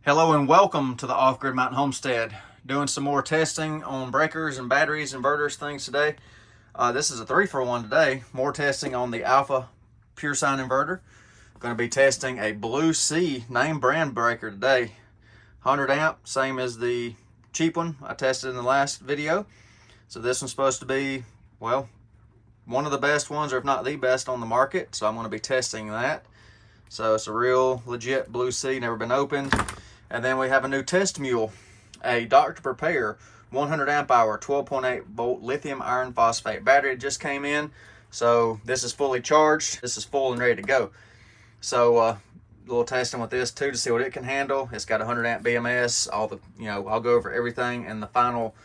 Hello and welcome to the Off-Grid Mountain Homestead. Doing some more testing on breakers and batteries, inverters, things today. This is a 3-for-1 today. More testing on the Alpha Pure Sine inverter. Going to be testing a Blue Sea name brand breaker today. 100 amp, same as the cheap one I tested in the last video. So this one's supposed to be, well, one of the best ones, or if not the best on the market. So I'm going to be testing that. So it's a real legit Blue Sea, never been opened. And then we have a new test mule, a Dr. Prepare 100 amp hour 12.8 volt lithium iron phosphate battery. It just came in, so this is fully charged. This is full and ready to go. So a little testing with this too to see what it can handle. It's got 100 amp BMS. I'll go over everything in the final,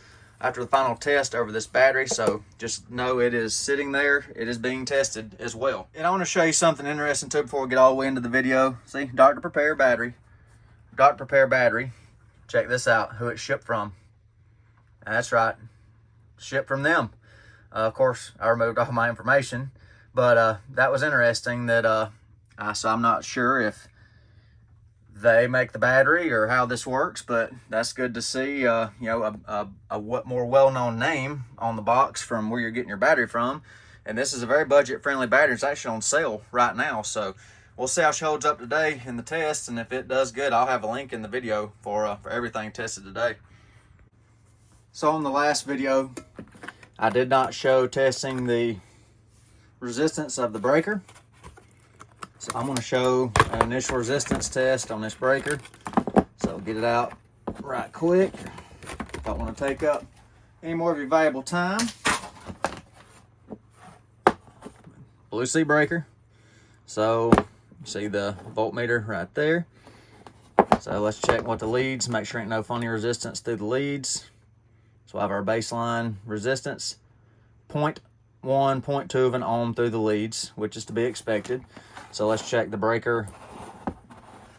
after the final test over this battery. So just know it is sitting there. It is being tested as well. And I want to show you something interesting too before we get all the way into the video. See, Dr. Prepare battery. Dr. Prepare battery. Check this out, who it shipped from. That's right, shipped from them. Of course, I removed all my information, but that was interesting that, so I'm not sure if they make the battery or how this works, but that's good to see, a more well-known name on the box from where you're getting your battery from. And this is a very budget-friendly battery. It's actually on sale right now, so we'll see how she holds up today in the test, and if it does good, I'll have a link in the video for everything tested today. So on the last video, I did not show testing the resistance of the breaker. So I'm going to show an initial resistance test on this breaker. So get it out right quick. Don't want to take up any more of your valuable time. Blue Sea breaker. So see the voltmeter right there. So let's check what the leads, make sure ain't no funny resistance through the leads. So we'll have our baseline resistance, 0.1, 0.2 of an ohm through the leads, which is to be expected. So let's check the breaker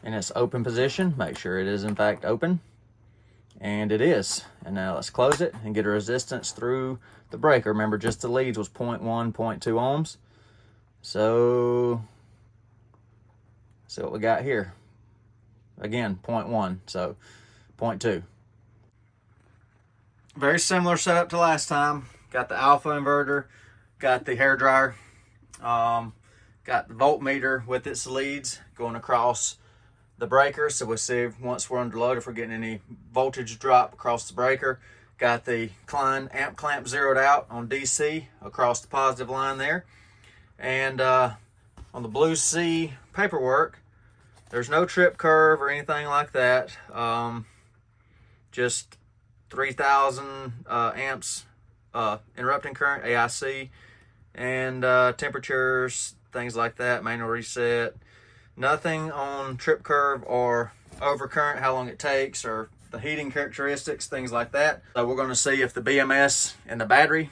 in its open position, make sure it is in fact open. And it is. And now let's close it and get a resistance through the breaker. Remember, just the leads was 0.1, 0.2 ohms. So see what we got here. Again, 0.1, so 0.2. Very similar setup to last time. Got the Alpha inverter, got the hair dryer, got the voltmeter with its leads going across the breaker. So we'll see once we're under load if we're getting any voltage drop across the breaker. Got the Klein amp clamp zeroed out on DC across the positive line there. And on the Blue Sea paperwork, there's no trip curve or anything like that. Just 3,000 amps interrupting current, AIC, and temperatures, things like that, manual reset. Nothing on trip curve or overcurrent, how long it takes, or the heating characteristics, things like that. So we're going to see if the BMS in the battery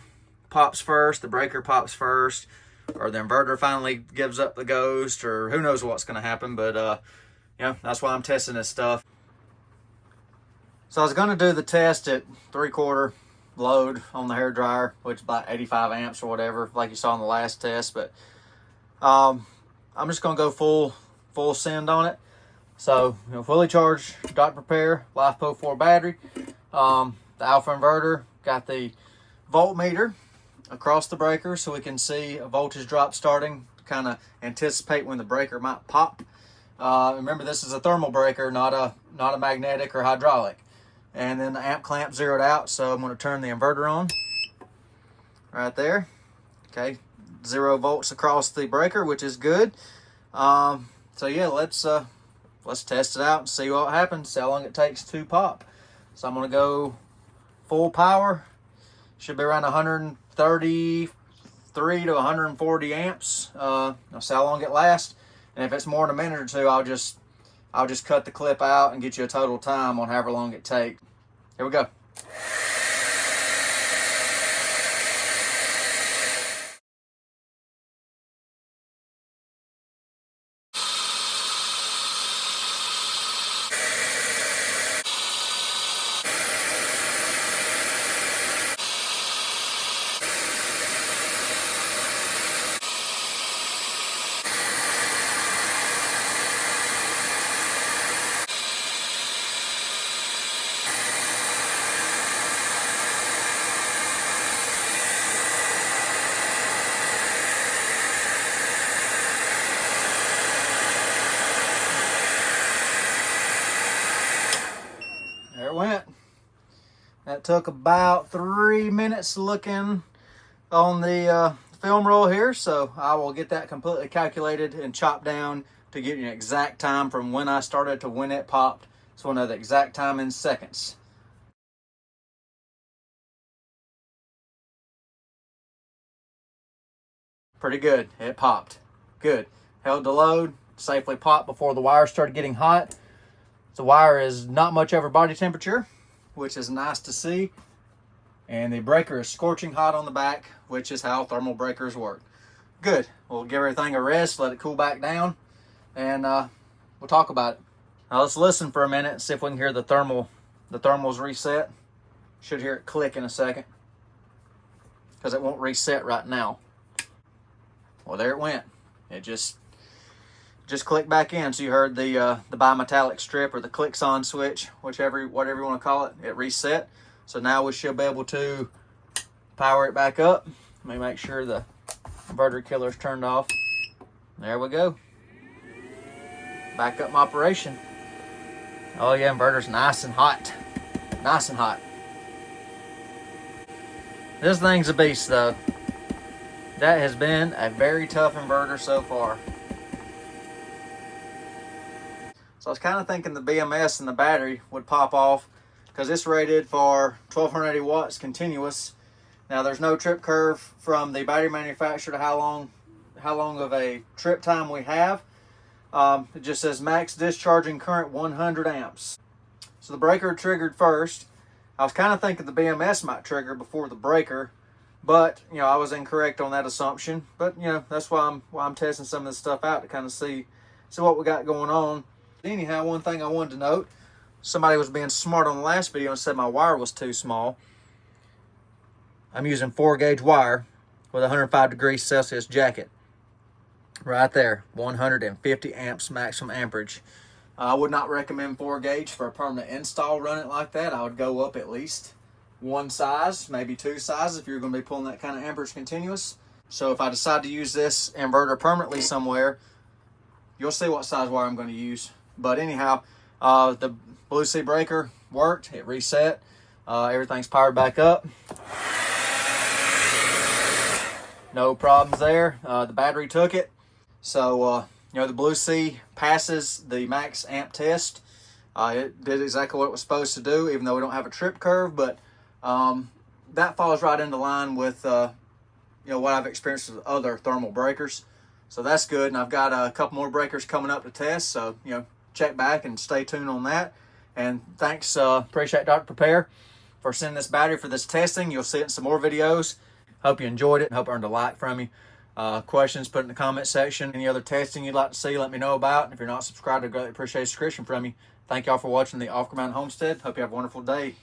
pops first, the breaker pops first, or the inverter finally gives up the ghost, or who knows what's going to happen. But that's why I'm testing this stuff. So I was going to do the test at 3/4 load on the hair dryer, which is about 85 amps or whatever, like you saw in the last test. But I'm just going to go full send on it. So fully charged Dr. Prepare LiFePO 4 battery. The Alpha inverter, got the voltmeter across the breaker so we can see a voltage drop starting to kind of anticipate when the breaker might pop. Remember, this is a thermal breaker, not a magnetic or hydraulic. And then the amp clamp zeroed out, so I'm going to turn the inverter on right there. Okay, 0 volts across the breaker, which is good. So yeah, let's test it out and see what happens, see how long it takes to pop. So I'm going to go full power. Should be around 133 to 140 amps. I'll see how long it lasts. And if it's more than a minute or two, I'll just cut the clip out and get you a total time on however long it takes. Here we go. It took about 3 minutes looking on the film roll here, so I will get that completely calculated and chopped down to give you an exact time from when I started to when it popped, so I know the exact time in seconds. Pretty good. It popped. Good. Held the load, safely popped before the wire started getting hot. The wire is not much over body temperature, which is nice to see. And the breaker is scorching hot on the back, which is how thermal breakers work. Good. We'll give everything a rest, let it cool back down, and we'll talk about it. Now let's listen for a minute and see if we can hear the thermals reset. Should hear it click in a second, because it won't reset right now. Well, there it went. It just clicked back in. So you heard the bimetallic strip or the clicks-on switch, whatever you want to call it. It reset. So now we should be able to power it back up. Let me make sure the inverter killer is turned off. There we go. Back up my operation. Oh yeah, inverter's nice and hot. Nice and hot. This thing's a beast though. That has been a very tough inverter so far. So I was kind of thinking the BMS and the battery would pop off because it's rated for 1280 watts continuous. Now there's no trip curve from the battery manufacturer to how long of a trip time we have. It just says max discharging current 100 amps. So the breaker triggered first. I was kind of thinking the BMS might trigger before the breaker, but you know I was incorrect on that assumption. But you know that's why I'm testing some of this stuff out to kind of see what we got going on. Anyhow, one thing I wanted to note, somebody was being smart on the last video and said my wire was too small. I'm using 4-gauge wire with a 105 degrees Celsius jacket. Right there, 150 amps maximum amperage. I would not recommend 4-gauge for a permanent install. Run it like that. I would go up at least one size, maybe 2 sizes if you're going to be pulling that kind of amperage continuous. So if I decide to use this inverter permanently somewhere, you'll see what size wire I'm going to use. But anyhow, the Blue Sea breaker worked. It reset. Everything's powered back up. No problems there. The battery took it. So, you know, the Blue Sea passes the max amp test. It did exactly what it was supposed to do, even though we don't have a trip curve. But that falls right into line with, you know, what I've experienced with other thermal breakers. So that's good. And I've got a couple more breakers coming up to test. So, you know, check back and stay tuned on that. And thanks, appreciate Dr. Prepare for sending this battery for this testing. You'll see it in some more videos. Hope you enjoyed it. Hope I earned a like from you. Questions, put in the comment section. Any other testing you'd like to see, let me know about. If you're not subscribed, I'd greatly appreciate a subscription from you. Thank y'all for watching the Off-Grid Mountain Homestead. Hope you have a wonderful day.